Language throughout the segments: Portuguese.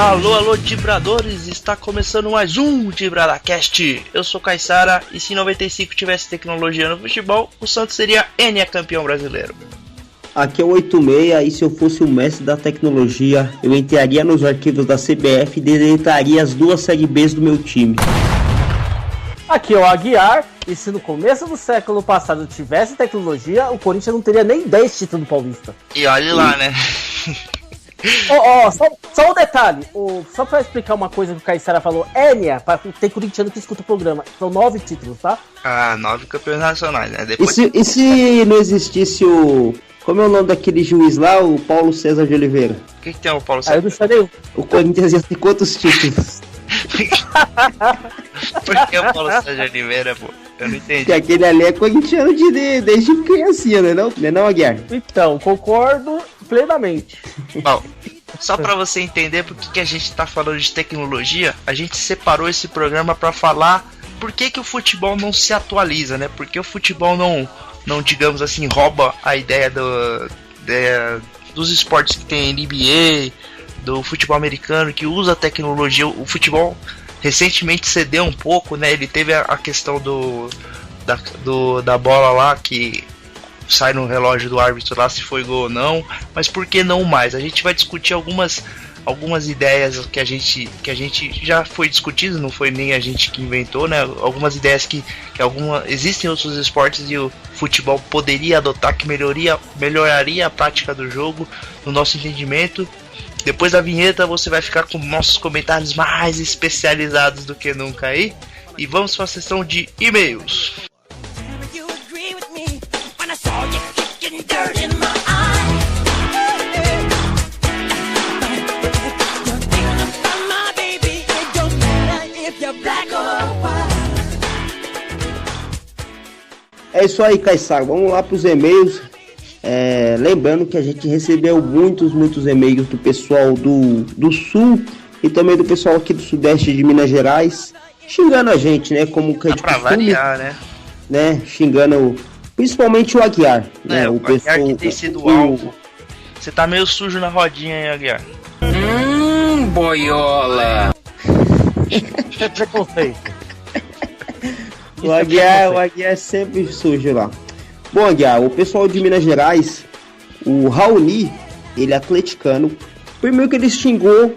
Alô, alô, Dibradores! Está começando mais um DibradaCast. Eu sou Caissara e se em 95 tivesse tecnologia no futebol, o Santos seria campeão brasileiro. Aqui é o 86 e se eu fosse o mestre da tecnologia, eu entraria nos arquivos da CBF e deletaria as 2 Série Bs do meu time. Aqui é o Aguiar, e se no começo do século passado tivesse tecnologia, o Corinthians não teria nem 10 títulos paulista. E olhe lá, né? Só um detalhe, só pra explicar uma coisa que o Caissara falou, tem corintiano que escuta o programa, são 9 títulos, tá? 9 campeões nacionais, né? Depois... E se não existisse o... Como é o nome daquele juiz lá, o Paulo César de Oliveira? O que tem o Paulo César? Aí eu não sei nenhum. O Corinthians ia ter quantos títulos? Por que o Paulo César de Oliveira, pô? Eu não entendi. Porque aquele ali é corintiano desde criancinha, né não, Aguiar? Então, concordo plenamente. Bom, só pra você entender por que a gente tá falando de tecnologia, a gente separou esse programa pra falar por que o futebol não se atualiza, né? Porque o futebol não digamos assim, rouba a ideia dos esportes que tem NBA, do futebol americano, que usa a tecnologia. O futebol recentemente cedeu um pouco, né? Ele teve a questão da bola lá que sai no relógio do árbitro lá se foi gol ou não, mas por que não mais? A gente vai discutir algumas ideias que a gente já foi discutido, não foi nem a gente que inventou, né? Algumas ideias que existem em outros esportes e o futebol poderia adotar, que melhoraria a prática do jogo, no nosso entendimento. Depois da vinheta você vai ficar com nossos comentários mais especializados do que nunca aí. E vamos para a sessão de e-mails. É isso aí, Caissara. Vamos lá para os e-mails. Lembrando que a gente recebeu muitos e-mails do pessoal do Sul e também do pessoal aqui do Sudeste de Minas Gerais, xingando a gente, né? Como que é de costume, variar, né? Xingando principalmente o Aguiar, né? O pessoal que tem sido alvo. Você tá meio sujo na rodinha aí, Aguiar. Boiola. É preconceito. O Aguiar é sempre sujo lá. Bom, Aguiar, o pessoal de Minas Gerais, o Raoni, ele é atleticano. Primeiro que ele xingou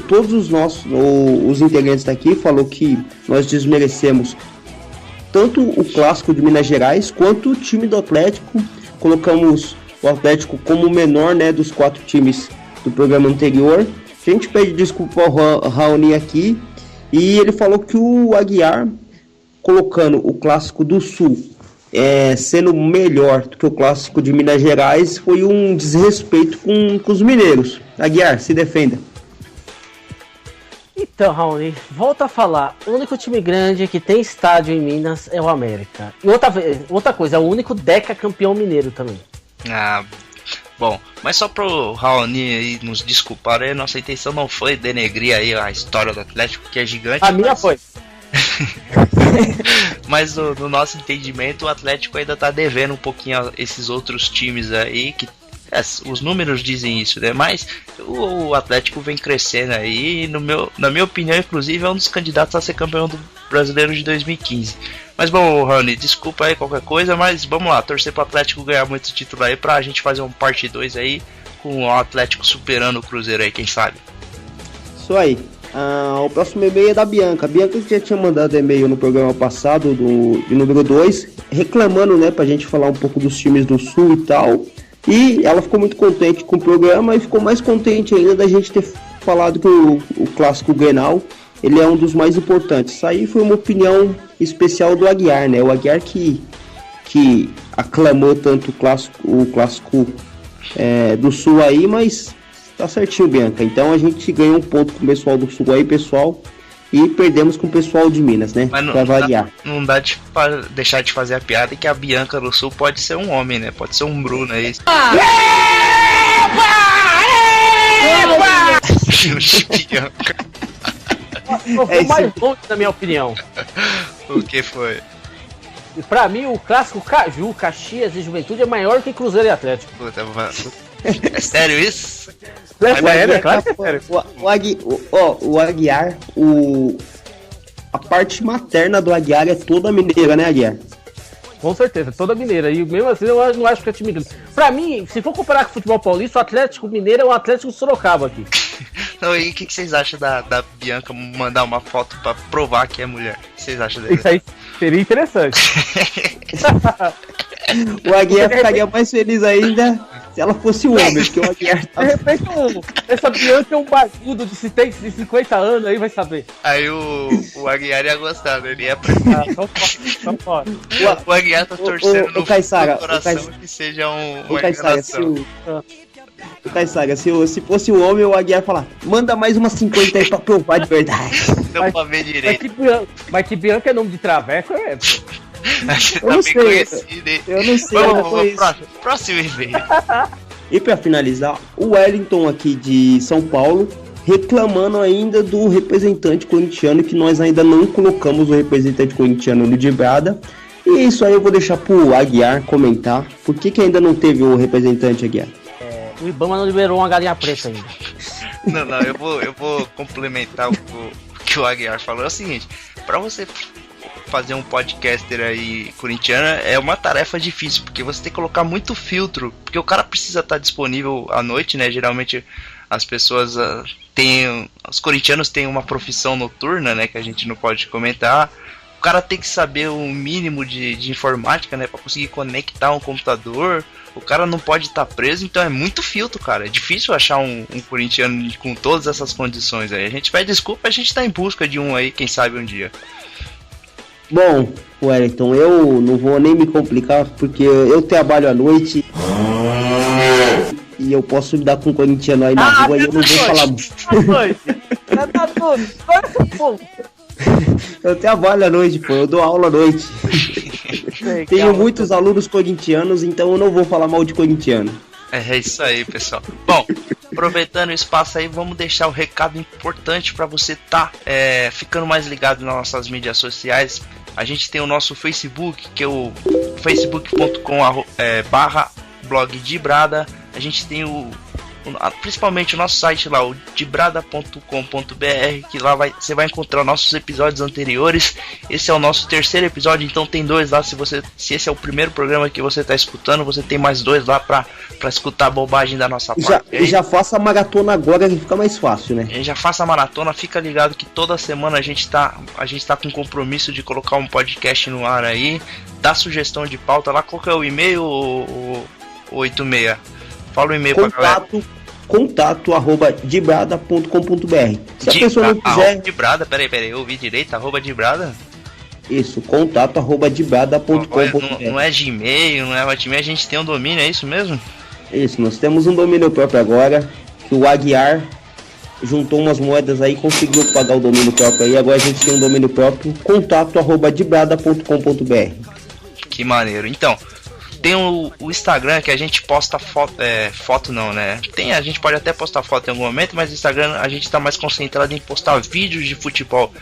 todos os integrantes daqui, falou que nós desmerecemos tanto o clássico de Minas Gerais quanto o time do Atlético. Colocamos o Atlético como o menor, né, dos 4 times do programa anterior. A gente pede desculpa ao Raoni aqui. E ele falou que o Aguiar, colocando o clássico do Sul sendo melhor do que o clássico de Minas Gerais, foi um desrespeito com os mineiros. Aguiar, se defenda. Então, Raoni, volta a falar, o único time grande que tem estádio em Minas é o América. E outra coisa, é o único decacampeão mineiro também. Bom, mas só pro Raoni aí nos desculpar, aí, nossa intenção não foi denegrir aí a história do Atlético, que é gigante. A minha foi. Mas no nosso entendimento, o Atlético ainda tá devendo um pouquinho a esses outros times aí, que os números dizem isso, né? Mas o Atlético vem crescendo aí, e na minha opinião, inclusive, é um dos candidatos a ser campeão do brasileiro de 2015. Mas bom, Rony, desculpa aí qualquer coisa, mas vamos lá, torcer pro Atlético ganhar muito título aí, pra gente fazer um parte 2 aí, com o Atlético superando o Cruzeiro aí, quem sabe. Isso aí. O próximo e-mail é da Bianca. A Bianca já tinha mandado e-mail no programa passado, de número 2, reclamando, né, pra gente falar um pouco dos times do Sul e tal. E ela ficou muito contente com o programa e ficou mais contente ainda da gente ter falado que o clássico Grenal, ele é um dos mais importantes. Isso aí foi uma opinião especial do Aguiar, né? O Aguiar que aclamou tanto o clássico do Sul aí, mas tá certinho, Bianca. Então a gente ganhou um ponto com o pessoal do Sul aí, pessoal, e perdemos com o pessoal de Minas, né? Mas pra variar. Não dá de deixar de fazer a piada que a Bianca do Sul pode ser um homem, né? Pode ser um Bruno aí. Bianca. Eu vou mais longe na minha opinião. O que foi? Pra mim, o clássico Caju, Caxias e Juventude é maior que Cruzeiro e Atlético. É sério isso? É sério, claro que é sério. O Aguiar, a parte materna do Aguiar é toda mineira, né, Aguiar? Com certeza, toda mineira. E mesmo assim, eu não acho que é time grande. Pra mim, se for comparar com o futebol paulista, o Atlético Mineiro é o Atlético Sorocaba aqui. Então, e o que vocês acham da Bianca mandar uma foto pra provar que é mulher? O que vocês acham dele? Isso aí seria interessante. O Aguiar ficaria mais feliz ainda se ela fosse um homem, porque o Aguiar tá... De repente, essa Bianca é um barbudo de 50 anos aí, vai saber. Aí o Aguiar ia gostar, né? Ele ia pra... Então fora. O Aguiar tá torcendo no coração que seja uma enganação. O Caissara, se fosse um homem, o Aguiar ia falar, manda mais umas 50 aí pra provar de verdade. Não pra ver direito. Mas que Bianca é nome de traveco, é... Eu não sei. Eu não sei. Vamos, próximo e-mail. E pra finalizar, o Wellington aqui de São Paulo reclamando ainda do representante corintiano, que nós ainda não colocamos o representante corintiano no Dibrada. E isso aí eu vou deixar pro Aguiar comentar. Por que ainda não teve o representante, Aguiar? O Ibama não liberou uma galinha preta ainda. Não, eu vou complementar o que o Aguiar falou. É o seguinte, pra você fazer um podcaster aí corintiano é uma tarefa difícil, porque você tem que colocar muito filtro, porque o cara precisa estar disponível à noite, né? Geralmente as pessoas os corintianos têm uma profissão noturna, né, que a gente não pode comentar. O cara tem que saber o mínimo de informática, né, para conseguir conectar um computador. O cara não pode estar preso, então é muito filtro, cara. É difícil achar um corintiano com todas essas condições aí. A gente pede desculpa, a gente tá em busca de um aí, quem sabe um dia. Bom, Wellington, eu não vou nem me complicar, porque eu trabalho à noite e eu posso lidar com um corintiano aí na rua e eu não vou falar muito. Eu trabalho à noite, pô, eu dou aula à noite. Tenho muitos alunos corintianos, então eu não vou falar mal de corintiano. É isso aí, pessoal. Bom, aproveitando o espaço aí, vamos deixar o recado importante para você ficando mais ligado nas nossas mídias sociais. A gente tem o nosso Facebook, que é o facebook.com/blogdibrada. A gente tem principalmente o nosso site lá, o dibrada.com.br, que lá você vai encontrar nossos episódios anteriores. Esse é o nosso terceiro episódio, então tem 2 lá. Se esse é o primeiro programa que você está escutando, você tem mais 2 lá para escutar a bobagem da nossa parte. Já faça a maratona agora, que fica mais fácil, né? Já faça a maratona, fica ligado que toda semana a gente tá com compromisso de colocar um podcast no ar aí. Dá sugestão de pauta lá. Qual que é o e-mail, o 86? Fala o e-mail pra galera. contato@dibrada.com.br. Se a pessoa não quiser... Dibrada, peraí, eu ouvi direito, @dibrada? Isso, contato@dibrada.com.br. Não é Gmail, não é Hotmail, a gente tem um domínio, é isso mesmo? Isso, nós temos um domínio próprio agora, que o Aguiar juntou umas moedas aí, conseguiu pagar o domínio próprio aí, agora a gente tem um domínio próprio, contato@dibrada.com.br. Que maneiro. Então, tem o Instagram, que a gente posta foto não, né? A gente pode até postar foto em algum momento, mas o Instagram a gente tá mais concentrado em postar vídeos de futebol.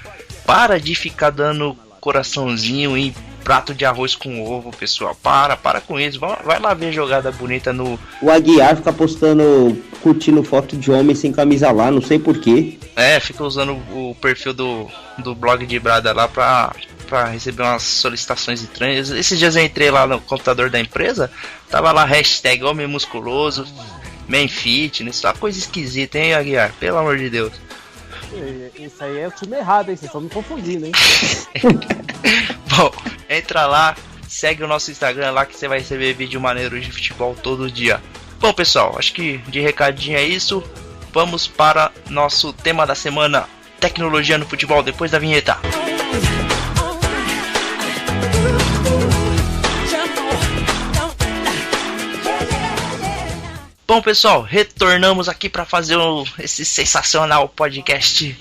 Para de ficar dando coraçãozinho em prato de arroz com ovo, pessoal. Para com isso. Vai lá ver jogada bonita no... O Aguiar fica curtindo foto de homem sem camisa lá, não sei porquê. Fica usando o perfil do blog de Brada lá pra receber umas solicitações estranhas. Esses dias eu entrei lá no computador da empresa, tava lá hashtag homem musculoso, man fitness, uma coisa esquisita, hein, Aguiar? Pelo amor de Deus. Isso aí é o time errado, hein? Vocês estão me confundindo, hein? Bom, entra lá, segue o nosso Instagram lá que você vai receber vídeo maneiro de futebol todo dia. Bom, pessoal, acho que de recadinho é isso. Vamos para nosso tema da semana, tecnologia no futebol, depois da vinheta. Bom, pessoal, retornamos aqui para fazer esse sensacional podcast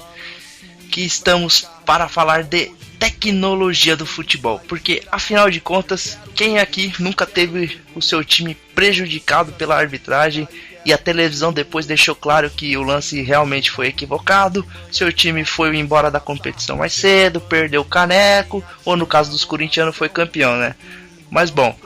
que estamos para falar de tecnologia do futebol, porque afinal de contas, quem aqui nunca teve o seu time prejudicado pela arbitragem e a televisão depois deixou claro que o lance realmente foi equivocado, seu time foi embora da competição mais cedo, perdeu o caneco, ou no caso dos corintianos foi campeão, né? Mas bom,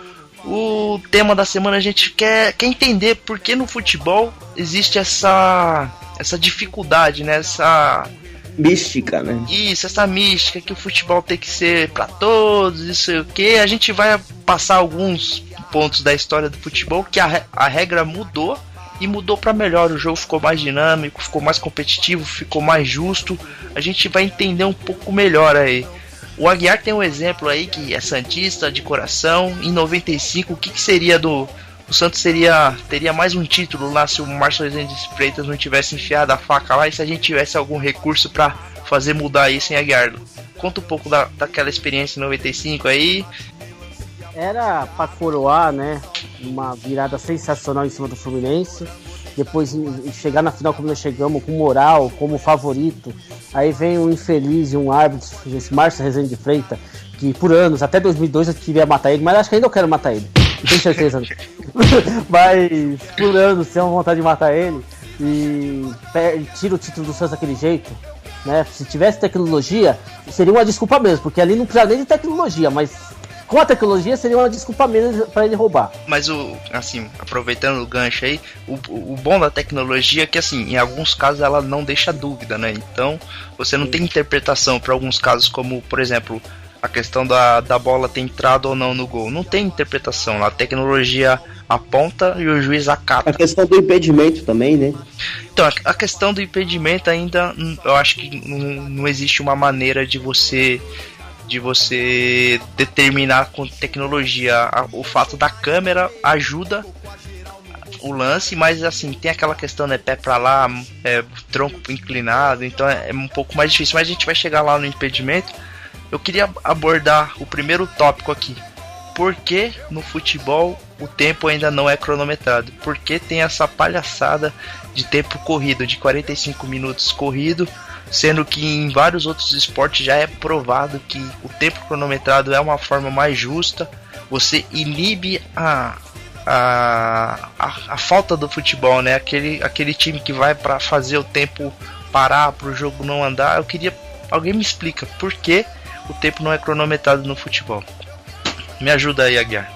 o tema da semana a gente quer entender por que no futebol existe essa dificuldade, né? Essa mística, né? Isso, essa mística que o futebol tem que ser pra todos, isso e o que. A gente vai passar alguns pontos da história do futebol que a regra mudou e mudou pra melhor. O jogo ficou mais dinâmico, ficou mais competitivo, ficou mais justo. A gente vai entender um pouco melhor aí. O Aguiar tem um exemplo aí que é santista de coração. Em 95, o que seria do... O Santos teria mais um título lá se o Márcio Rezende de Freitas não tivesse enfiado a faca lá e se a gente tivesse algum recurso pra fazer mudar isso em Aguiar. Conta um pouco daquela experiência em 95 aí. Era pra coroar, né? Uma virada sensacional em cima do Fluminense. Depois chegar na final como nós chegamos, com moral, como favorito. Aí vem um infeliz e um árbitro, esse Márcio Rezende de Freitas, que por anos, até 2002 eu queria matar ele, mas acho que ainda eu quero matar ele. Não tenho certeza. Mas por anos tenho vontade de matar ele e tira o título do Santos daquele jeito, né? Se tivesse tecnologia, seria uma desculpa mesmo, porque ali não precisa nem de tecnologia, mas com a tecnologia seria uma desculpa menos para ele roubar. Mas assim, aproveitando o gancho aí, o bom da tecnologia é que assim, em alguns casos ela não deixa dúvida, né? Então você não tem interpretação para alguns casos, como por exemplo a questão da bola ter entrado ou não no gol. Não tem interpretação, a tecnologia aponta e o juiz acata. A questão do impedimento também, né? Então, a questão do impedimento ainda, eu acho que não existe uma maneira de você determinar com tecnologia. O fato da câmera ajuda o lance, mas assim, tem aquela questão, né, pé pra lá, tronco inclinado, então é um pouco mais difícil, mas a gente vai chegar lá no impedimento. Eu queria abordar o primeiro tópico aqui. Por que no futebol o tempo ainda não é cronometrado? Por que tem essa palhaçada de tempo corrido, de 45 minutos corrido, sendo que em vários outros esportes já é provado que o tempo cronometrado é uma forma mais justa. Você inibe a falta do futebol, né? Aquele time que vai para fazer o tempo parar, para o jogo não andar. Alguém me explica por que o tempo não é cronometrado no futebol. Me ajuda aí, Aguiar.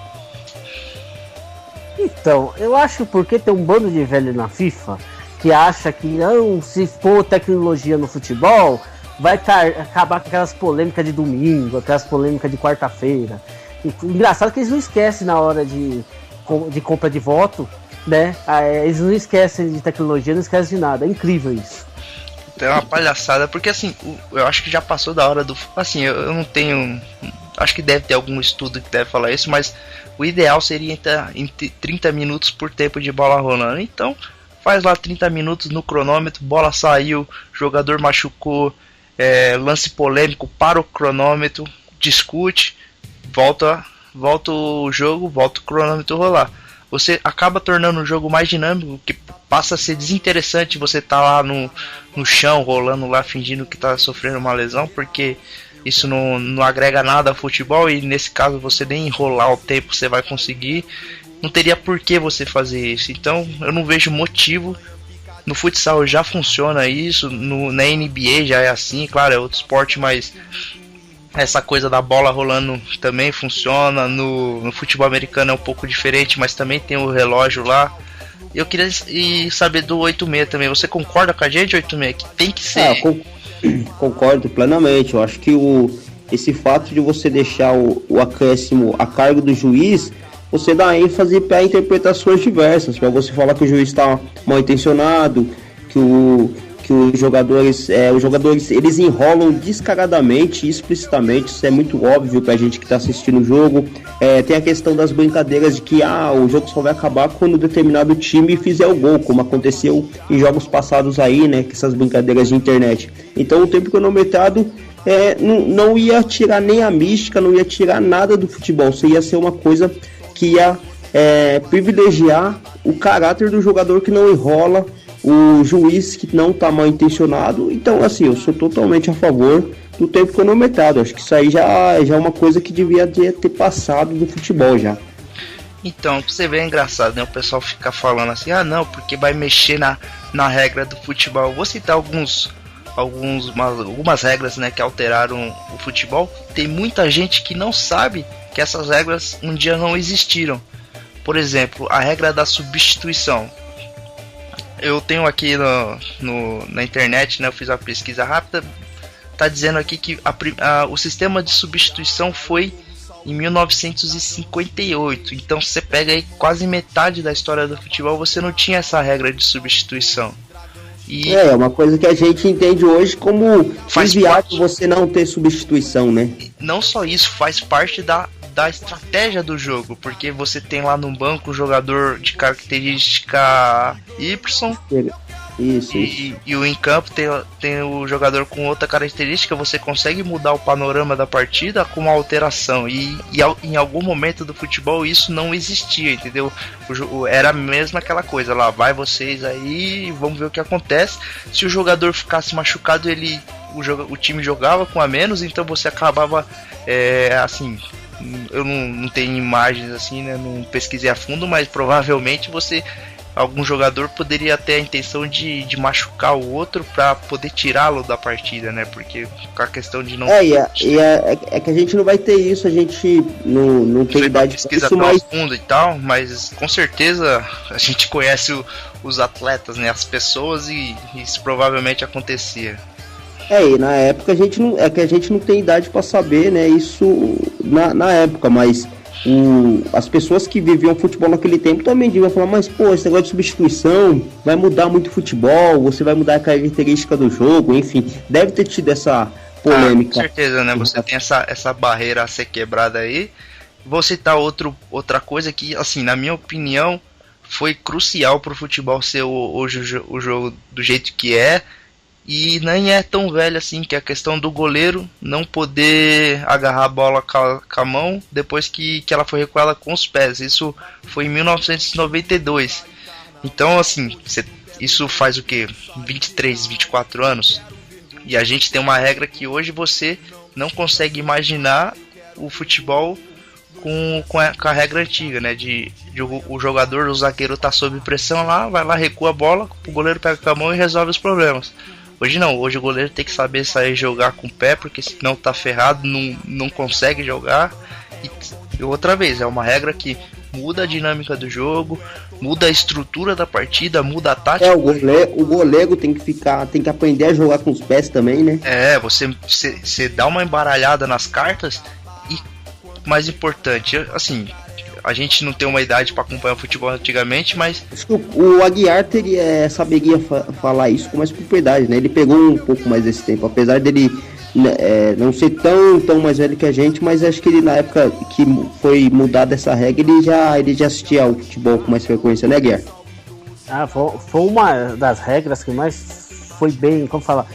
Então, eu acho porque tem um bando de velho na FIFA que acha que não, se for tecnologia no futebol, vai acabar com aquelas polêmicas de domingo, aquelas polêmicas de quarta-feira. Engraçado que eles não esquecem na hora de compra de voto, né? Eles não esquecem de tecnologia, não esquecem de nada. É incrível isso. É uma palhaçada, porque assim, eu acho que já passou da hora do... Assim, eu não tenho... Acho que deve ter algum estudo que deve falar isso, mas o ideal seria entre 30 minutos por tempo de bola rolando. Então, faz lá 30 minutos no cronômetro, bola saiu, jogador machucou, lance polêmico, para o cronômetro, discute, volta o jogo, volta o cronômetro rolar. Você acaba tornando o jogo mais dinâmico, que passa a ser desinteressante você tá lá no chão, rolando lá, fingindo que tá sofrendo uma lesão, porque isso não agrega nada ao futebol, e nesse caso você nem enrolar o tempo você vai conseguir. Não teria por que você fazer isso. Então eu não vejo motivo. No futsal já funciona isso, na NBA já é assim, claro, é outro esporte, mas essa coisa da bola rolando também funciona. No futebol americano é um pouco diferente, mas também tem o relógio lá. Eu queria saber do 86 também. Você concorda com a gente, 86? Que tem que ser... Concordo plenamente. Eu acho que esse fato de você deixar o acréscimo a cargo do juiz, você dá ênfase para interpretações diversas, para você falar que o juiz está mal intencionado, que os jogadores eles enrolam descaradamente, explicitamente. Isso é muito óbvio pra gente que tá assistindo o jogo. Tem a questão das brincadeiras de que o jogo só vai acabar quando determinado time fizer o gol, como aconteceu em jogos passados aí, né, com essas brincadeiras de internet. Então o tempo cronometrado não ia tirar nem a mística, não ia tirar nada do futebol. Isso ia ser uma coisa que ia privilegiar o caráter do jogador que não enrola, o juiz que não está mal intencionado. Então, assim, eu sou totalmente a favor do tempo cronometrado. Acho que isso aí já é uma coisa que devia ter passado do futebol já. Então, você vê, é engraçado, né? O pessoal fica falando assim, não, porque vai mexer na regra do futebol. Eu vou citar algumas regras, né, que alteraram o futebol. Tem muita gente que não sabe que essas regras um dia não existiram. Por exemplo, a regra da substituição. Eu tenho aqui na internet, né, eu fiz uma pesquisa rápida, tá dizendo aqui que o sistema de substituição foi em 1958. Então você pega aí quase metade da história do futebol, você não tinha essa regra de substituição. E é uma coisa que a gente entende hoje como inviável você não ter substituição, né? Não só isso, faz parte da estratégia do jogo, porque você tem lá no banco um jogador de característica Y. Isso. E o em campo tem o jogador com outra característica. Você consegue mudar o panorama da partida com uma alteração. E em algum momento do futebol isso não existia, entendeu? Era mesmo aquela coisa lá, vai vocês aí, vamos ver o que acontece. Se o jogador ficasse machucado, o time jogava com a menos, então você acabava assim. Eu não tenho imagens assim, né? Não pesquisei a fundo, mas provavelmente algum jogador poderia ter a intenção de machucar o outro para poder tirá-lo da partida, né? Porque com a questão de não... É que a gente não vai ter isso, a gente não tem idade para pesquisa mais fundo e tal, mas com certeza a gente conhece os atletas, né? As pessoas, e isso provavelmente acontecia. E na época a gente não tem idade para saber, né? Isso na época, mas as pessoas que viviam futebol naquele tempo também deviam falar, mas pô, esse negócio de substituição vai mudar muito o futebol, você vai mudar a característica do jogo, enfim, deve ter tido essa polêmica. Com certeza, né? Você tem essa barreira a ser quebrada aí. Vou citar outra coisa que, assim, na minha opinião, foi crucial pro futebol ser hoje o jogo do jeito que é. E nem é tão velho assim, que é a questão do goleiro não poder agarrar a bola com a mão depois que ela foi recuada com os pés. Isso foi em 1992. Então, assim, isso faz o que? 23, 24 anos. E a gente tem uma regra que hoje você não consegue imaginar o futebol com a regra antiga, né? De o jogador, o zagueiro tá sob pressão lá, vai lá, recua a bola, o goleiro pega com a mão e resolve os problemas. Hoje não, hoje o goleiro tem que saber sair e jogar com o pé, porque senão tá ferrado, não consegue jogar. E outra vez, é uma regra que muda a dinâmica do jogo, muda a estrutura da partida, muda a tática. O goleiro tem que aprender a jogar com os pés também, né? Você dá uma embaralhada nas cartas e, mais importante, assim, a gente não tem uma idade para acompanhar o futebol antigamente, mas... Acho que o Aguiar saberia falar isso com mais propriedade, né? Ele pegou um pouco mais desse tempo, apesar dele não ser tão mais velho que a gente, mas acho que ele, na época que foi mudada essa regra, ele já assistia ao futebol com mais frequência, né, Aguiar? Foi uma das regras que mais foi bem, como falar...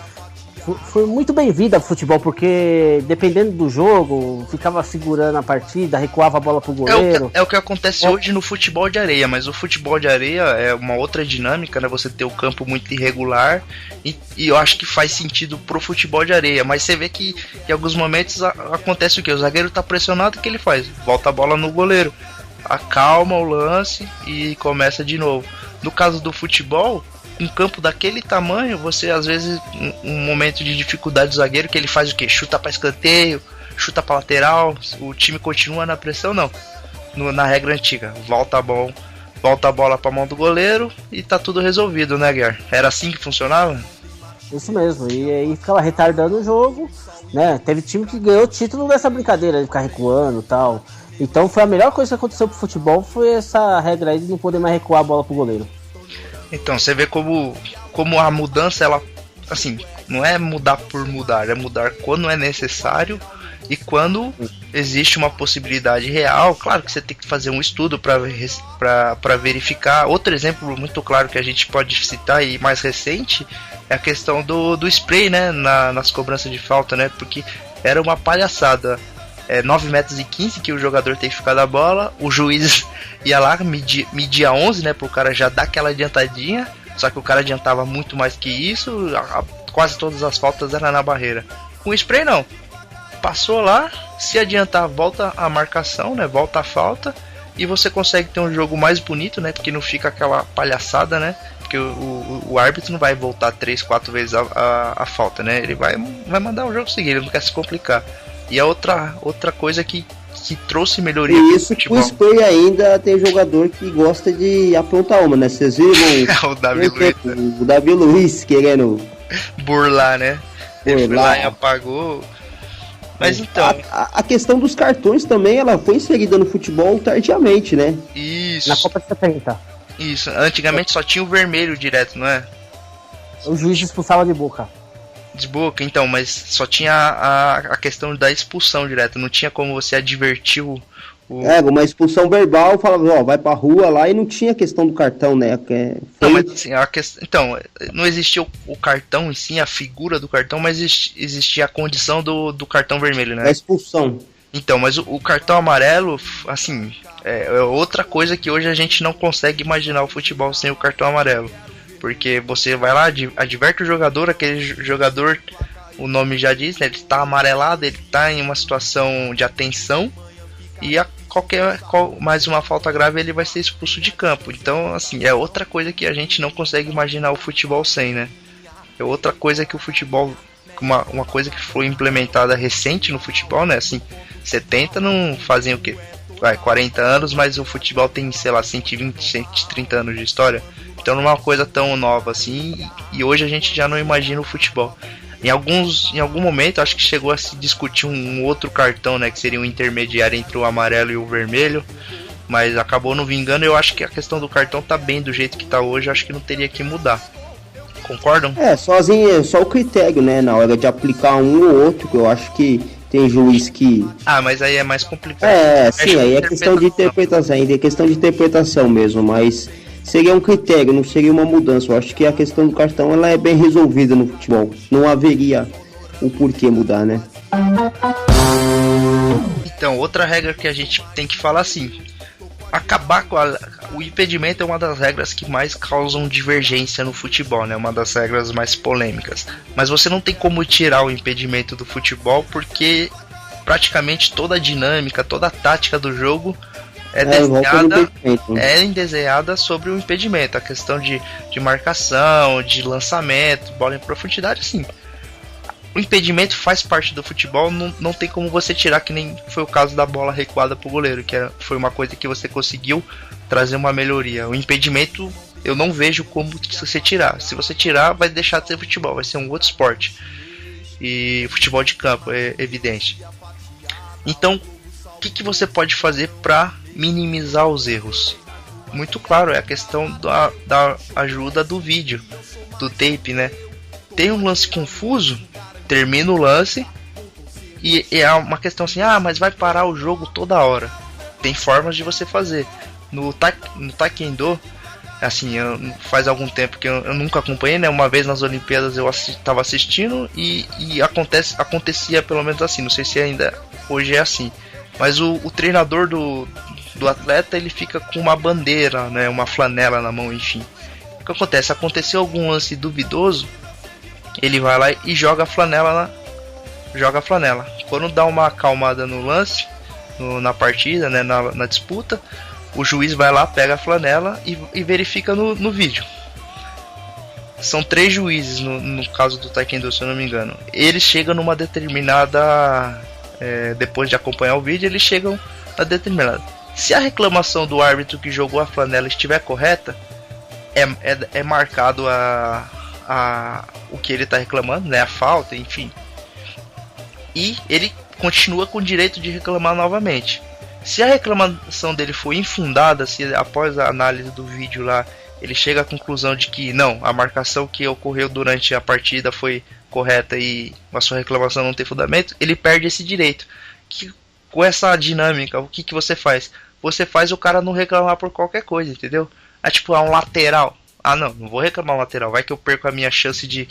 Foi muito bem-vinda ao futebol, porque dependendo do jogo, ficava segurando a partida, recuava a bola pro goleiro. É o que acontece hoje no futebol de areia, mas o futebol de areia é uma outra dinâmica, né? Você ter o campo muito irregular, e eu acho que faz sentido pro futebol de areia, mas você vê que em alguns momentos acontece o que? O zagueiro tá pressionado, o que ele faz? Volta a bola no goleiro, acalma o lance e começa de novo. No caso do futebol, um campo daquele tamanho, você às vezes, um momento de dificuldade do zagueiro, que ele faz o quê? Chuta para escanteio, chuta para lateral, o time continua na pressão, não. Na regra antiga, volta a bola para mão do goleiro e tá tudo resolvido, né, Guiar? Era assim que funcionava? Isso mesmo, e aí ficava retardando o jogo, né? Teve time que ganhou o título dessa brincadeira de ficar recuando e tal. Então foi a melhor coisa que aconteceu pro futebol, foi essa regra aí de não poder mais recuar a bola pro goleiro. Então, você vê como a mudança, ela, assim, não é mudar por mudar, é mudar quando é necessário e quando existe uma possibilidade real. Claro que você tem que fazer um estudo para verificar. Outro exemplo muito claro que a gente pode citar e mais recente é a questão do spray, né, nas cobranças de falta, né, porque era uma palhaçada. 9 metros e 15 que o jogador tem que ficar da bola, o juiz ia lá, media 11, né, pro cara já dar aquela adiantadinha, só que o cara adiantava muito mais que isso, quase todas as faltas eram na barreira. Com spray não, passou lá, se adiantar volta a marcação, né, volta a falta, e você consegue ter um jogo mais bonito, né, porque não fica aquela palhaçada, né, porque o árbitro não vai voltar 3, 4 vezes a falta, né, ele vai mandar o jogo seguir, ele não quer se complicar. E a outra coisa que que trouxe melhoria e isso que o Spurs ainda tem jogador que gosta de aprontar uma, né? Vocês viram o Davi Luiz, o Davi Luiz querendo burlar, né? Ele foi lá e apagou. Mas então... A questão dos cartões também, ela foi inserida no futebol tardiamente, né? Isso. Na Copa 70. Isso. Antigamente só tinha o vermelho direto, não é? O juiz expulsava de boca. De boca, então, mas só tinha a questão da expulsão direto. Não tinha como você advertir o... uma expulsão verbal, falava, vai pra rua lá, e não tinha questão do cartão, né? Não, mas assim, então, não existia o cartão em si, a figura do cartão, mas existia a condição do cartão vermelho, né? A expulsão. Então, mas o cartão amarelo, assim, é outra coisa que hoje a gente não consegue imaginar o futebol sem o cartão amarelo. Porque você vai lá, adverte o jogador, aquele jogador, o nome já diz, né? Ele tá amarelado, ele tá em uma situação de atenção, e mais uma falta grave ele vai ser expulso de campo. Então, assim, é outra coisa que a gente não consegue imaginar o futebol sem, né? É outra coisa que o futebol, uma coisa que foi implementada recente no futebol, né? Assim, 70 não fazem o quê? 40 anos, mas o futebol tem, sei lá, 120, 130 anos de história. Então não é uma coisa tão nova assim, e hoje a gente já não imagina o futebol. Em algum momento, acho que chegou a se discutir um outro cartão, né, que seria um intermediário entre o amarelo e o vermelho, mas acabou não vingando. Eu acho que a questão do cartão tá bem do jeito que tá hoje, acho que não teria que mudar. Concordam? Só o critério, né, na hora de aplicar um ou outro, que eu acho que tem juiz que... mas aí é mais complicado. Sim, aí é questão de interpretação, ainda é questão de interpretação mesmo, mas... seria um critério, não seria uma mudança. Eu acho que a questão do cartão ela é bem resolvida no futebol. Não haveria o porquê mudar, né? Então, outra regra que a gente tem que falar assim: acabar com o impedimento é uma das regras que mais causam divergência no futebol, né? Uma das regras mais polêmicas. Mas você não tem como tirar o impedimento do futebol, porque praticamente toda a dinâmica, toda a tática do jogo é desenhada sobre o impedimento. A questão de marcação, de lançamento, bola em profundidade, sim. O impedimento faz parte do futebol, não tem como você tirar, que nem foi o caso da bola recuada pro goleiro, foi uma coisa que você conseguiu trazer uma melhoria. O impedimento eu não vejo como você tirar. Se você tirar, vai deixar de ser futebol, vai ser um outro esporte. E futebol de campo, é evidente. Então, o que você pode fazer para minimizar os erros? Muito claro, é a questão da ajuda do vídeo, do tape, né? Tem um lance confuso, termina o lance e é uma questão assim, mas vai parar o jogo toda hora. Tem formas de você fazer. No Taekwondo, assim, faz algum tempo que eu nunca acompanhei, né? Uma vez nas Olimpíadas eu estava assistindo e acontecia pelo menos assim, não sei se ainda hoje é assim. Mas o treinador do atleta, ele fica com uma bandeira, né, uma flanela na mão, enfim. O que acontece? Aconteceu algum lance duvidoso, ele vai lá e joga a flanela. Quando dá uma acalmada no lance, na partida, né, na disputa, o juiz vai lá, pega a flanela e verifica no vídeo. São 3 juízes no caso do Taekwondo, se eu não me engano. Eles chegam numa determinada... depois de acompanhar o vídeo, eles chegam a determinada. Se a reclamação do árbitro que jogou a flanela estiver correta, é marcado o que ele está reclamando, né, a falta, enfim. E ele continua com o direito de reclamar novamente. Se a reclamação dele for infundada, se após a análise do vídeo lá, ele chega à conclusão de que não, a marcação que ocorreu durante a partida foi correta e a sua reclamação não tem fundamento, ele perde esse direito. Com essa dinâmica, o que você faz? Você faz o cara não reclamar por qualquer coisa, entendeu? Tipo, um lateral. Não vou reclamar um lateral, vai que eu perco a minha chance de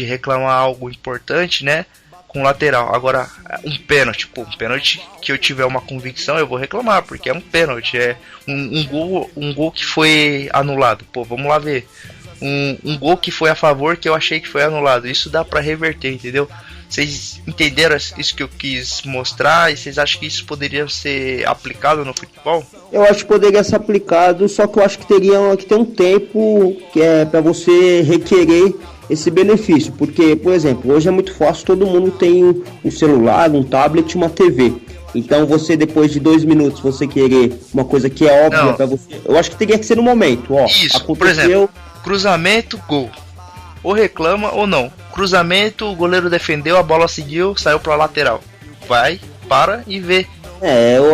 reclamar algo importante, né? Com lateral. Agora, um pênalti, um pênalti que eu tiver uma convicção, eu vou reclamar, porque é um pênalti, é um gol que foi anulado. Vamos lá ver. Um gol que foi a favor, que eu achei que foi anulado. Isso dá pra reverter, entendeu? Vocês entenderam isso que eu quis mostrar? E vocês acham que isso poderia ser aplicado no futebol? Eu acho que poderia ser aplicado, só que eu acho que teria que ter um tempo que é para você requerer esse benefício. Porque, por exemplo, hoje é muito fácil, todo mundo tem um celular, um tablet, uma TV. Então você, depois de 2 minutos, você querer uma coisa que é óbvia pra você. Eu acho que teria que ser no momento, ó. Isso, aconteceu... por exemplo, cruzamento, gol. Ou reclama ou não. Cruzamento, o goleiro defendeu, a bola seguiu, saiu pra lateral. Vai, para e vê.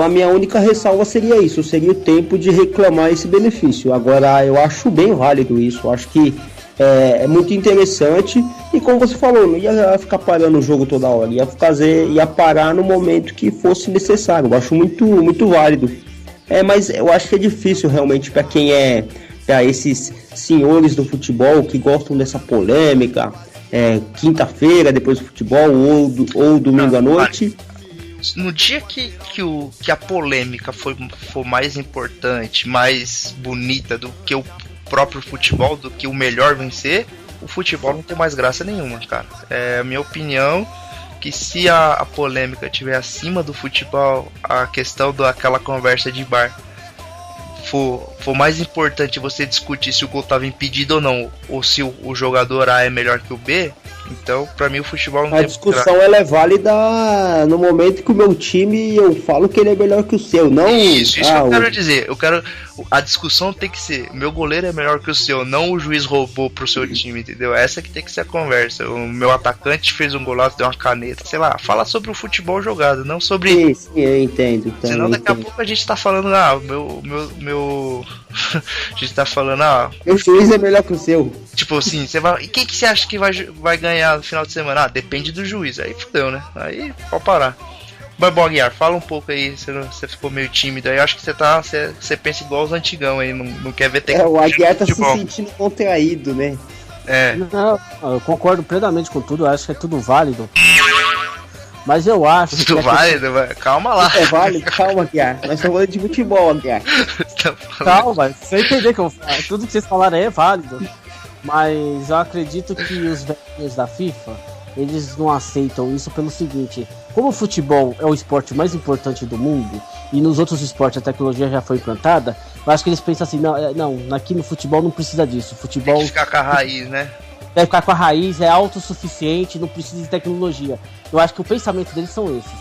A minha única ressalva seria isso, seria o tempo de reclamar esse benefício. Agora, eu acho bem válido isso, eu acho que é muito interessante. E como você falou, não ia ficar parando o jogo toda hora, ia parar no momento que fosse necessário. Eu acho muito, muito válido. Mas eu acho que é difícil realmente para quem para esses senhores do futebol que gostam dessa polêmica, quinta-feira depois do futebol ou domingo à noite. No dia que a polêmica for mais importante, mais bonita do que o próprio futebol, do que o melhor vencer, o futebol não tem mais graça nenhuma, cara. É a minha opinião, que se a polêmica estiver acima do futebol, a questão daquela conversa de bar for mais importante você discutir se o gol estava impedido ou não, ou se o jogador A é melhor que o B, então pra mim o futebol não tem. A discussão ela é válida no momento que o meu time, eu falo que ele é melhor que o seu, não. Isso que eu quero dizer. A discussão tem que ser: meu goleiro é melhor que o seu, não o juiz roubou pro seu time, entendeu? Essa que tem que ser a conversa. O meu atacante fez um golaço, deu uma caneta, sei lá, fala sobre o futebol jogado, não sobre. Sim, eu entendo. Senão daqui a pouco a gente tá falando, a gente tá falando, o juiz é melhor que o seu. Tipo assim, você vai. E quem que você acha que vai ganhar no final de semana? Depende do juiz. Aí fudeu, né? Aí pode parar. Mas bom, Aguiar, fala um pouco aí. Você ficou meio tímido aí. Acho que você pensa igual os antigão aí. Não quer ver o Aguiar tá se sentindo contraído, né? Não, eu concordo plenamente com tudo. Eu acho que é tudo válido. Mas eu acho tudo válido? Calma lá. É válido? Calma, Aguiar. Nós estamos falando de futebol, Aguiar. Calma, você entender que tudo que vocês falaram aí é válido. Mas eu acredito que os velhos da FIFA, eles não aceitam isso pelo seguinte: como o futebol é o esporte mais importante do mundo, e nos outros esportes a tecnologia já foi implantada, eu acho que eles pensam assim, não, aqui no futebol não precisa disso. Futebol tem que ficar com a raiz, né? Vai ficar com a raiz, é autossuficiente, não precisa de tecnologia. Eu acho que o pensamento deles são esses.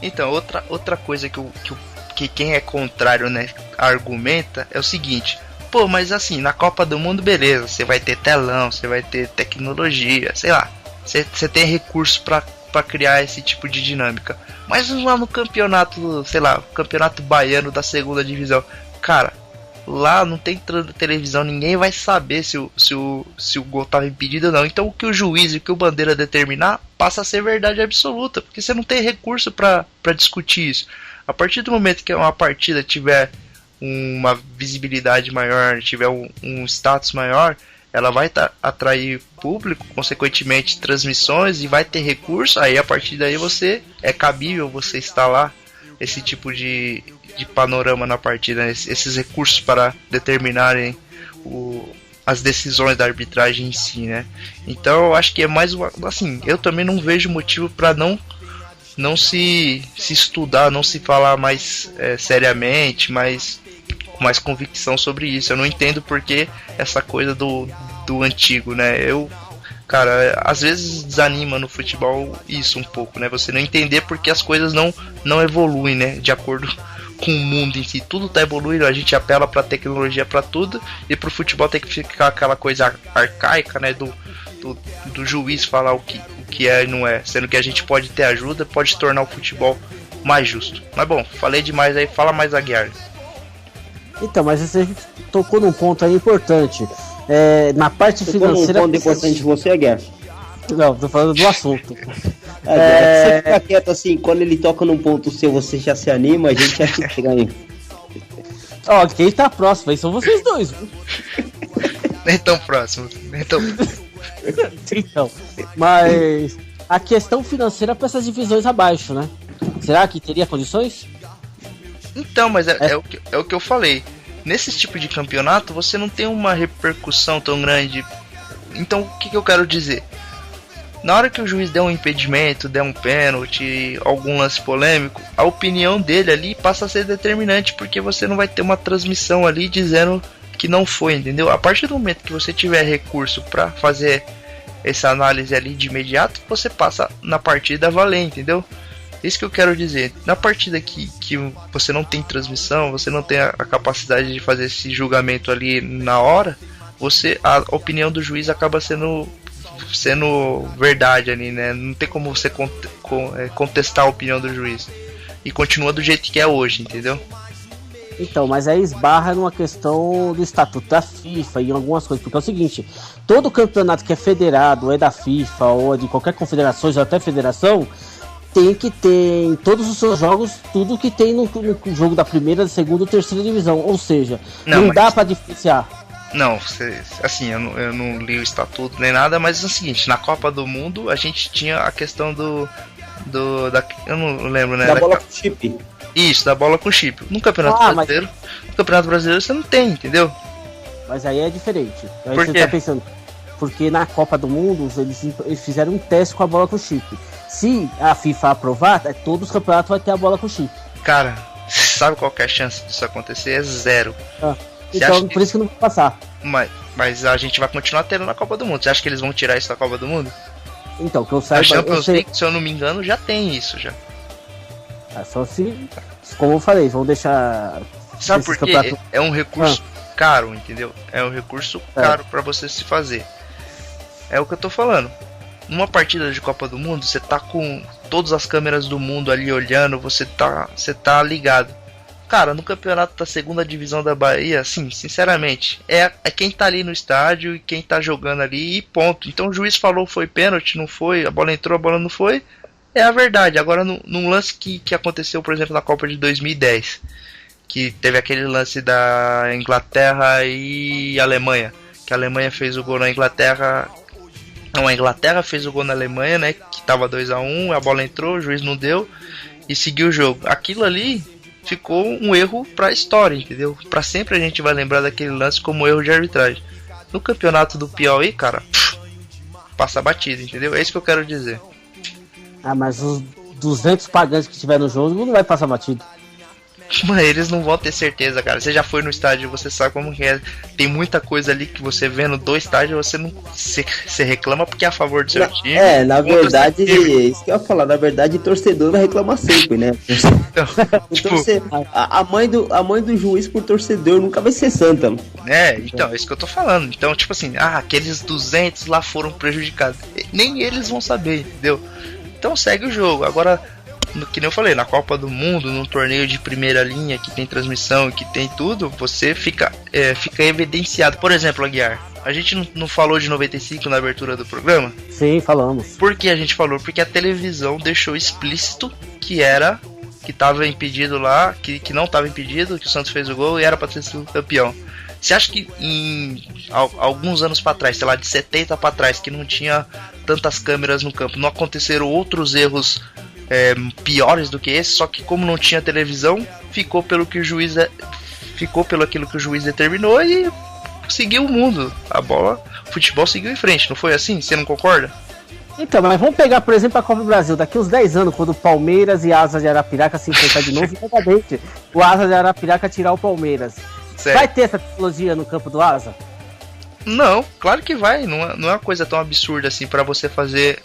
Então, outra coisa que quem é contrário, né, argumenta é o seguinte: pô, mas assim, na Copa do Mundo, beleza, você vai ter telão, você vai ter tecnologia, sei lá, você tem recurso pra criar esse tipo de dinâmica. Mas lá no campeonato, sei lá, campeonato baiano da segunda divisão, cara, lá não tem televisão, ninguém vai saber se o gol tava impedido ou não. Então o que o juiz e o que o Bandeira determinar passa a ser verdade absoluta, porque você não tem recurso pra discutir isso. A partir do momento que uma partida tiver uma visibilidade maior, tiver um status maior, ela vai atrair público, consequentemente transmissões, e vai ter recurso. Aí a partir daí é cabível você instalar esse tipo de panorama na partida, esses recursos para determinarem as decisões da arbitragem em si, né? Então eu acho que é mais assim, eu também não vejo motivo para não se estudar, não se falar mais seriamente, com mais convicção sobre isso. Eu não entendo porque essa coisa do antigo, né? Cara, às vezes desanima no futebol isso um pouco, né? Você não entender porque as coisas não evoluem, né? De acordo com o mundo em si. Tudo tá evoluindo, a gente apela pra tecnologia pra tudo, e pro futebol tem que ficar aquela coisa arcaica, né? Do juiz falar o que é e não é. Sendo que a gente pode ter ajuda, pode tornar o futebol mais justo. Mas bom, falei demais aí, fala mais, Aguiar. Então, mas você tocou num ponto aí importante. Na parte financeira. Um ponto importante de você, Aguiar? Não, tô falando do assunto. Você fica quieto assim, quando ele toca num ponto seu, você já se anima, a gente acha estranho. Ó, quem tá próximo aí são vocês dois, viu? Nem tão próximo, Então, mas a questão financeira para essas divisões abaixo, né? Será que teria condições? Então, mas é o que eu falei. Nesse tipo de campeonato, você não tem uma repercussão tão grande. Então, o que eu quero dizer? Na hora que o juiz der um impedimento, der um pênalti, algum lance polêmico, a opinião dele ali passa a ser determinante, porque você não vai ter uma transmissão ali dizendo que não foi, entendeu? A partir do momento que você tiver recurso para fazer essa análise ali de imediato, você passa na partida a valer, entendeu? Isso que eu quero dizer. Na partida que você não tem transmissão, você não tem a capacidade de fazer esse julgamento ali na hora, a opinião do juiz acaba sendo verdade ali, né? Não tem como você contestar a opinião do juiz. E continua do jeito que é hoje, entendeu? Então, mas aí esbarra numa questão do estatuto da FIFA e em algumas coisas, porque é o seguinte, todo campeonato que é federado, ou é da FIFA, ou é de qualquer confederação, ou até federação, tem que ter em todos os seus jogos tudo que tem no jogo da primeira, segunda e terceira divisão, ou seja, não dá pra diferenciar. Não, assim, eu não li o estatuto nem nada, mas é o seguinte, na Copa do Mundo a gente tinha a questão eu não lembro, né? Da bola com chip. Isso, da bola com chip. No Campeonato Brasileiro, no Campeonato Brasileiro você não tem, entendeu? Mas aí é diferente. Aí Por você quê? tá pensando, porque na Copa do Mundo eles fizeram um teste com a bola com chip. Se a FIFA aprovar, todos os campeonatos vai ter a bola com chip. Cara, sabe qual que é a chance disso acontecer? É 0. Então, por isso que não vai passar. Mas a gente vai continuar tendo na Copa do Mundo. Você acha que eles vão tirar isso da Copa do Mundo? Então, que eu saiba... A Champions League, se eu não me engano, já tem isso já. Só se, como eu falei, vão deixar... Sabe por quê? É um recurso caro, entendeu? É um recurso caro pra você se fazer. É o que eu tô falando. Numa partida de Copa do Mundo, você tá com todas as câmeras do mundo ali olhando, você tá ligado. Cara, no campeonato da segunda divisão da Bahia, assim, sinceramente, é quem tá ali no estádio e quem tá jogando ali e ponto. Então o juiz falou foi pênalti, não foi, a bola entrou, a bola não foi, é a verdade. Agora, num lance que aconteceu, por exemplo, na Copa de 2010, que teve aquele lance da Inglaterra e Alemanha, que a Alemanha fez o gol na Inglaterra... Não, a Inglaterra fez o gol na Alemanha, né, que tava 2-1, a bola entrou, o juiz não deu e seguiu o jogo. Aquilo ali... ficou um erro pra história, entendeu? Pra sempre a gente vai lembrar daquele lance como erro de arbitragem. No campeonato do Piauí, cara, passa batido, entendeu? É isso que eu quero dizer. Mas os 200 pagantes que tiver no jogo não vai passar batido. Mas eles não vão ter certeza, cara. Você já foi no estádio, você sabe como que é. Tem muita coisa ali que você vendo do estádio, você não você reclama porque é a favor do seu time. Na verdade, isso que eu ia falar, na verdade, torcedor vai reclamar sempre, né? Então, tipo, a mãe do juiz por torcedor nunca vai ser santa. Então, é isso que eu tô falando. Então, tipo assim, aqueles 200 lá foram prejudicados. Nem eles vão saber, entendeu? Então segue o jogo. Agora, que nem eu falei, na Copa do Mundo, num torneio de primeira linha que tem transmissão, que tem tudo, você fica evidenciado. Por exemplo, Aguiar, a gente não falou de 95 na abertura do programa? Sim, falamos. Por que a gente falou? Porque a televisão deixou explícito que tava impedido lá, que não tava impedido, que o Santos fez o gol e era pra ter sido campeão. Você acha que em alguns anos pra trás, sei lá, de 70 pra trás, que não tinha tantas câmeras no campo, não aconteceram outros erros piores do que esse, só que como não tinha televisão, ficou pelo aquilo que o juiz determinou e seguiu o mundo. O futebol seguiu em frente, não foi assim? Você não concorda? Então, mas vamos pegar, por exemplo, a Copa do Brasil. Daqui uns 10 anos, quando o Palmeiras e Asa de Arapiraca se enfrentar de novo, exatamente, o Asa de Arapiraca tirar o Palmeiras. Certo. Vai ter essa tecnologia no campo do Asa? Não, claro que vai. Não é uma coisa tão absurda assim pra você fazer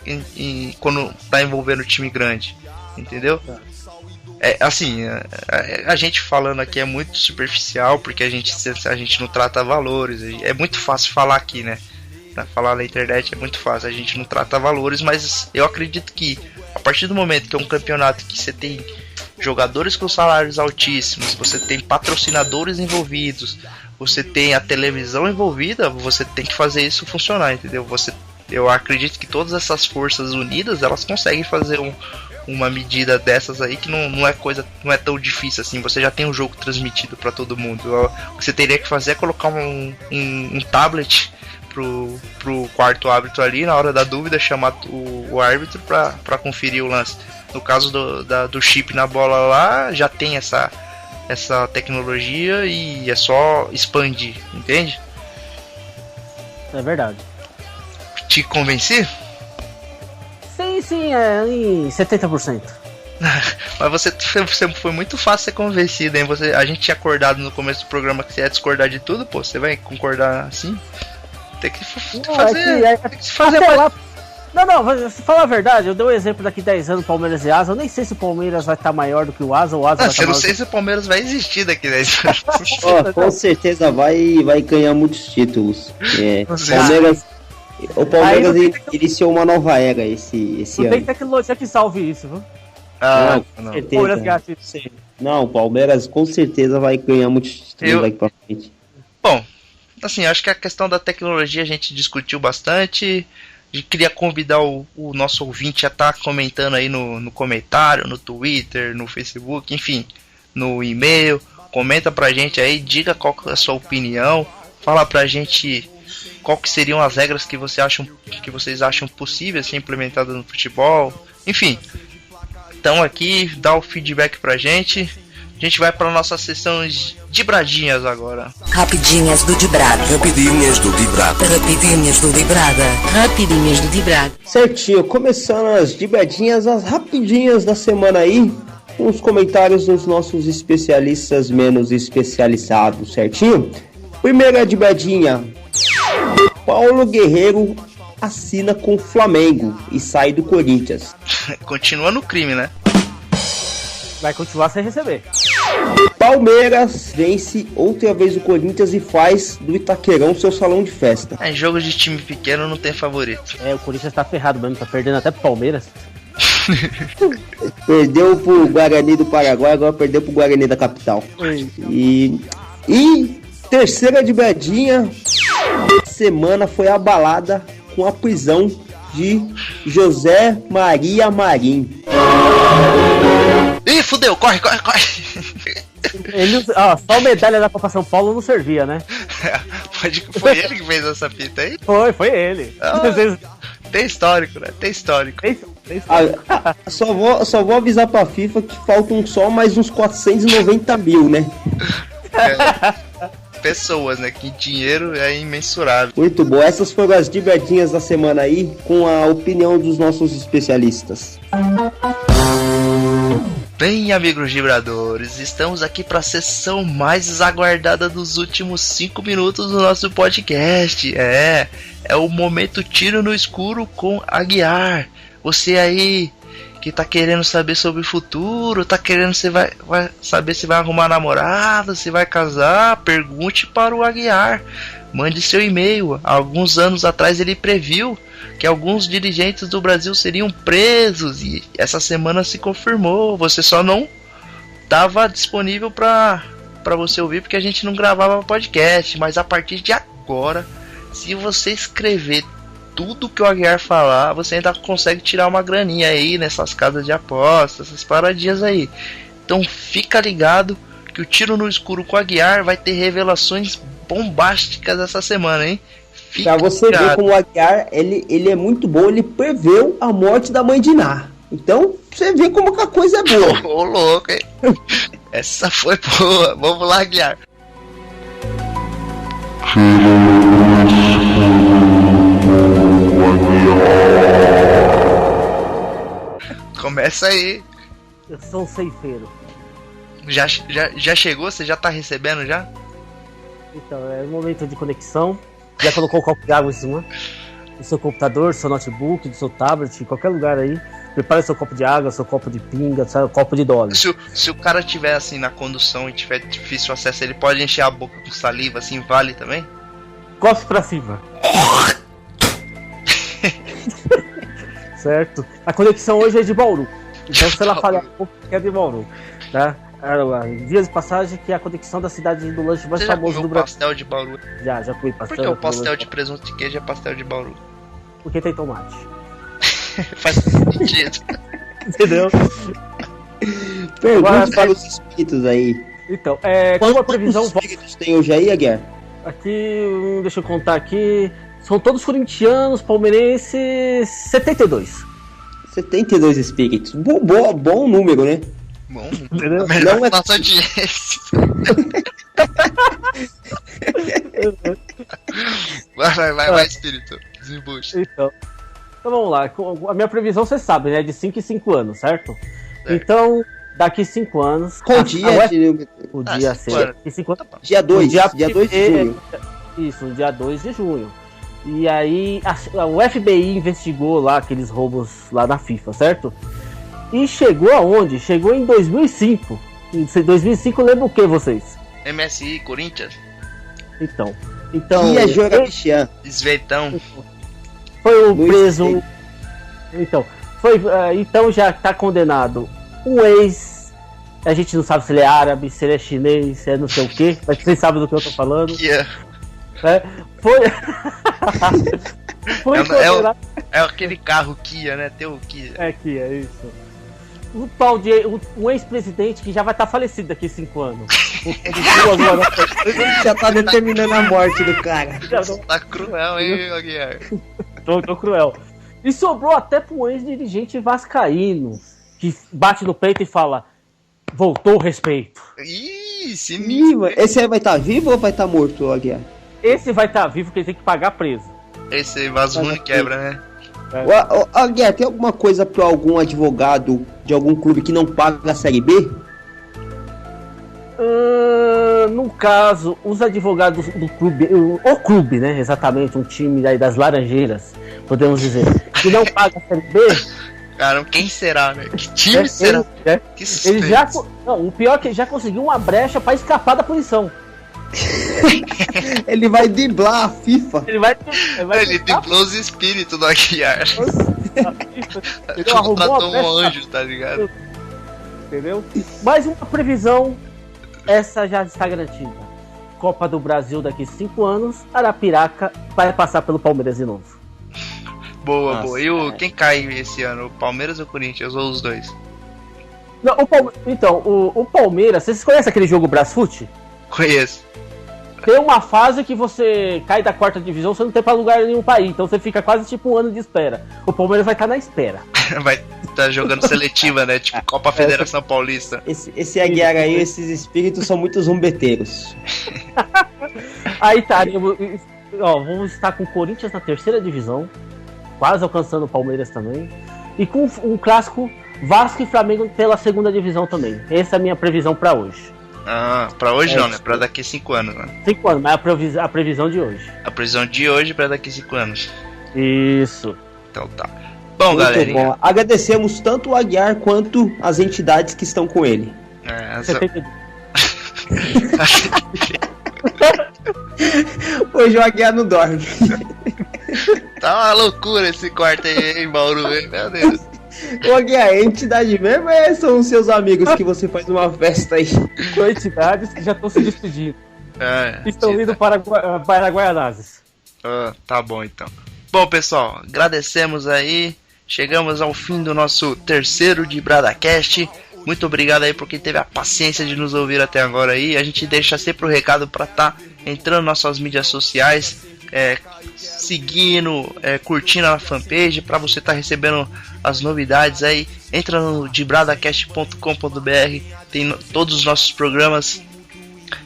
quando tá envolvendo um time grande, entendeu? Assim, a gente falando aqui é muito superficial porque a gente não trata valores. É muito fácil falar aqui, né? Falar na internet é muito fácil, a gente não trata valores, mas eu acredito que a partir do momento que é um campeonato que você tem jogadores com salários altíssimos, você tem patrocinadores envolvidos, você tem a televisão envolvida, você tem que fazer isso funcionar, entendeu? Eu acredito que todas essas forças unidas, elas conseguem fazer uma medida dessas aí que não é tão difícil assim. Você já tem um jogo transmitido para todo mundo. O que você teria que fazer é colocar um tablet pro quarto árbitro ali, na hora da dúvida, chamar o árbitro para conferir o lance. No caso do chip na bola lá, já tem essa tecnologia e é só expandir, entende? É verdade. Te convenci? Sim, em 70%. Mas você foi muito fácil ser convencido, hein? A gente tinha acordado no começo do programa que você ia discordar de tudo, pô. Você vai concordar assim? Tem que fazer. Não, mas falar a verdade, eu dei um exemplo daqui 10 anos, Palmeiras e Asa, eu nem sei se o Palmeiras vai estar maior do que o Asa, vai estar eu não sei se o Palmeiras vai existir daqui 10 anos. Com certeza vai ganhar muitos títulos. O Palmeiras iniciou uma nova era esse não ano. Tem tecnologia que salve isso, viu? Com certeza. Não, o Palmeiras com certeza vai ganhar muitos títulos daqui pra frente. Bom, assim, acho que a questão da tecnologia a gente discutiu bastante. A gente queria convidar o nosso ouvinte a estar comentando aí no comentário, no Twitter, no Facebook, enfim, no e-mail. Comenta pra gente aí, diga qual é a sua opinião, fala pra gente qual que seriam as regras que vocês acham possíveis ser implementadas no futebol. Enfim, então aqui, dá o feedback pra gente. A gente vai para nossa sessão de bradinhas agora. Rapidinhas do Dibrada. Rapidinhas do Dibrada. Rapidinhas do Dibrada. Rapidinhas do Dibrada. Certinho, começando as dibradinhas, as rapidinhas da semana aí, com os comentários dos nossos especialistas menos especializados, certinho? Primeira dibradinha. Paulo Guerreiro assina com o Flamengo e sai do Corinthians. Continua no crime, né? Vai continuar sem receber. Palmeiras vence outra vez o Corinthians e faz do Itaquerão seu salão de festa. Em jogo de time pequeno não tem favorito. O Corinthians tá ferrado mesmo, tá perdendo até pro Palmeiras. Perdeu pro Guarani do Paraguai, agora perdeu pro Guarani da capital. E terceira dibradinha, semana foi abalada com a prisão de José Maria Marim. Ih, fudeu, corre. Só a medalha da Copa São Paulo não servia, né? Foi ele que fez essa fita aí? Foi ele. Tem histórico, né? Tem histórico. Só vou avisar pra FIFA que faltam só mais uns 490 mil, né? Pessoas, né? Que dinheiro é imensurável. Muito bom. Essas foram as dibradinhas da semana aí, com a opinião dos nossos especialistas. Bem, amigos vibradores, estamos aqui para a sessão mais aguardada dos últimos 5 minutos do nosso podcast. É o momento tiro no escuro com Aguiar. Você aí que tá querendo saber sobre o futuro, tá querendo vai saber se vai arrumar namorada, se vai casar, pergunte para o Aguiar. Mande seu e-mail. Há alguns anos atrás ele previu que alguns dirigentes do Brasil seriam presos e essa semana se confirmou. Você só não estava disponível para você ouvir porque a gente não gravava podcast, mas a partir de agora, se você escrever tudo que o Aguiar falar, você ainda consegue tirar uma graninha aí nessas casas de apostas, essas paradinhas aí. Então fica ligado que o Tiro no Escuro com o Aguiar vai ter revelações bombásticas essa semana, hein? Pra você ver como o Aguiar, ele é muito bom, ele preveu a morte da mãe de Ná. Então, você vê como que a coisa é boa. Ô, louco, hein? Essa foi boa. Vamos lá, Aguiar. Começa aí. Eu sou um ceifeiro. Já chegou? Você já tá recebendo já? Então, é um momento de conexão. Já colocou o copo de água em cima do seu computador, do seu notebook, do seu tablet, qualquer lugar aí. Prepare seu copo de água, seu copo de pinga, seu copo de dólar. Se o cara tiver assim na condução e tiver difícil acesso, ele pode encher a boca com saliva, assim, vale também? Cospe pra cima. Certo? A conexão hoje é de Bauru. Então se ela falhar um pouco, é de Bauru, tá? Dias de passagem que é a conexão da cidade do lanche mais famoso do Brasil. Pastel de Bauru? Já comi pastel. Por que o pastel de presunto de queijo é pastel de Bauru? Porque tem tomate. Faz sentido. Entendeu? Pergunte para os espíritos aí. Então, como a previsão... Quantos espíritos tem hoje aí, Aguiar? Aqui, deixa eu contar aqui. São todos corintianos, palmeirenses, 72. 72 espíritos. Bom número, né? Bom, não é nossa audiência. Vai, espírito. Desembucha. Então vamos lá. A minha previsão, você sabe, né? É de 5 em 5 anos, certo? Então, daqui 5 anos. Qual dia? O dia 6. Dia 2 de junho. Isso, dia 2 de junho. E aí o FBI investigou lá aqueles roubos lá na FIFA, certo? E chegou aonde? Chegou em 2005. Em 2005 lembra o que vocês? MSI, Corinthians? Então Ia jogar Bichian. Esveitão. foi o preso. Então já tá condenado um ex. A gente não sabe se ele é árabe, se ele é chinês, se é não sei o que, mas vocês sabem do que eu tô falando. Yeah. Foi condenado. É aquele carro Kia, né? Tem o Kia. É Kia, é isso. Um ex-presidente que já vai estar falecido daqui a 5 anos. Já tá determinando a morte do cara. Tá cruel, hein, Guilherme? Tô cruel. E sobrou até pra um ex-dirigente vascaíno que bate no peito e fala: voltou o respeito. Esse aí vai estar vivo ou vai estar morto, Aguiar? Esse vai estar vivo porque ele tem que pagar preso. Esse aí vaso ruim quebra, né? Aguiar, tem alguma coisa pra algum advogado de algum clube que não paga a Série B? No caso, os advogados do clube, o clube, né, exatamente, um time aí das Laranjeiras, podemos dizer, que não paga a Série B. Cara, quem será, né? Que time será? Que ele já, não, o pior é que ele já conseguiu uma brecha pra escapar da punição. Ele vai driblar a FIFA. Ele driblou os espíritos do Aguiar. Ele contratou um anjo, tá ligado? Entendeu? Mais uma previsão. Essa já está garantida. Copa do Brasil daqui 5 anos. Arapiraca vai passar pelo Palmeiras de novo. Boa. E quem cai esse ano? O Palmeiras ou o Corinthians? Ou os dois? Não, o Palmeiras. Vocês conhecem aquele jogo Brasfoot? Conheço. Tem uma fase que você cai da 4ª divisão, você não tem pra lugar nenhum pra ir. Então você fica quase tipo um ano de espera. O Palmeiras vai estar na espera. Vai estar jogando seletiva, né? Tipo Copa Federação Paulista. Esse Aguiar aí, esses espíritos são muito zombeteiros. Aí tá, vamos estar com o Corinthians na 3ª divisão, quase alcançando o Palmeiras também. E com um clássico Vasco e Flamengo pela 2ª divisão também. Essa é a minha previsão pra hoje. Pra hoje não, né? Pra daqui 5 anos, né? 5 anos, mas a previsão de hoje. A previsão de hoje pra daqui 5 anos. Isso. Então tá. Bom, galera. Bom. Agradecemos tanto o Aguiar quanto as entidades que estão com ele. Hoje o Aguiar não dorme. Tá uma loucura esse quarto aí em Bauru, hein? Meu Deus. Ô Aguiar, é entidade mesmo ou são os seus amigos que você faz uma festa aí? São entidades que já estão se despedindo. Estão indo para Guaianazes. Tá bom então. Bom, pessoal, agradecemos aí. Chegamos ao fim do nosso 3º de BradaCast. Muito obrigado aí por quem teve a paciência de nos ouvir até agora aí. A gente deixa sempre o recado para estar entrando nas nossas mídias sociais, seguindo, curtindo a fanpage para você estar recebendo as novidades aí. Entra no dibradacast.com.br, tem todos os nossos programas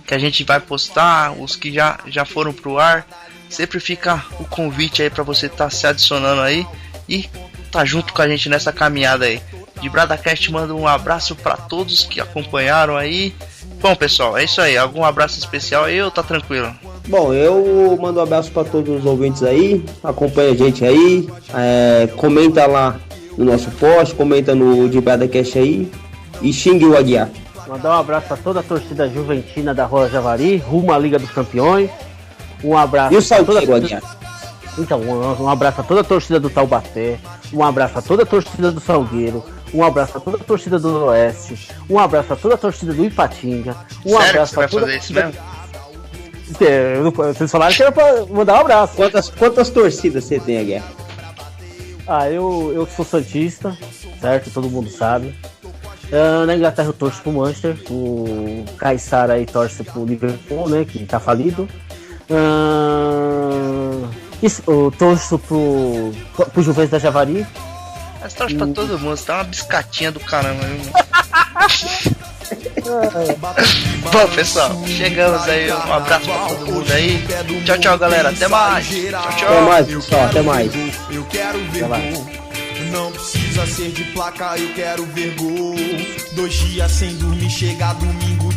que a gente vai postar, os que já foram pro ar. Sempre fica o convite aí para você estar se adicionando aí e tá junto com a gente nessa caminhada aí. DibradaCast manda um abraço para todos que acompanharam aí. Bom, pessoal, é isso aí. Algum abraço especial aí ou tá tranquilo? Bom, eu mando um abraço para todos os ouvintes aí. Acompanha a gente aí. Comenta lá no nosso post, comenta no DibradaCast aí. E xingue o Aguiar. Mandar um abraço para toda a torcida juventina da Rua Javari, rumo à Liga dos Campeões. Um abraço. E o Salgueiro, Aguiar? Então, um abraço a toda a torcida do Taubaté, um abraço a toda a torcida do Salgueiro, um abraço a toda a torcida do Oeste, um abraço a toda a torcida do Ipatinga, um Sério abraço que você a toda vai fazer isso mesmo? Vocês falaram que era pra mandar um abraço. Quantas torcidas você tem, Aguiar? Eu sou santista, certo? Todo mundo sabe. Na Inglaterra eu torço pro Manchester, o Caissara aí torce pro Liverpool, né? Que tá falido. Eu torço pro Juventus da Javari. Mas torce pra todo mundo, você tá uma biscatinha do caramba. Bom, pessoal, chegamos aí. Um abraço pra todo mundo aí. Tchau, tchau, galera. Até mais. Tchau, tchau. Até mais, pessoal. Até mais. Eu quero ver gol. Não precisa ser de placa, eu quero ver gol. 2 dias sem dormir, chega domingo.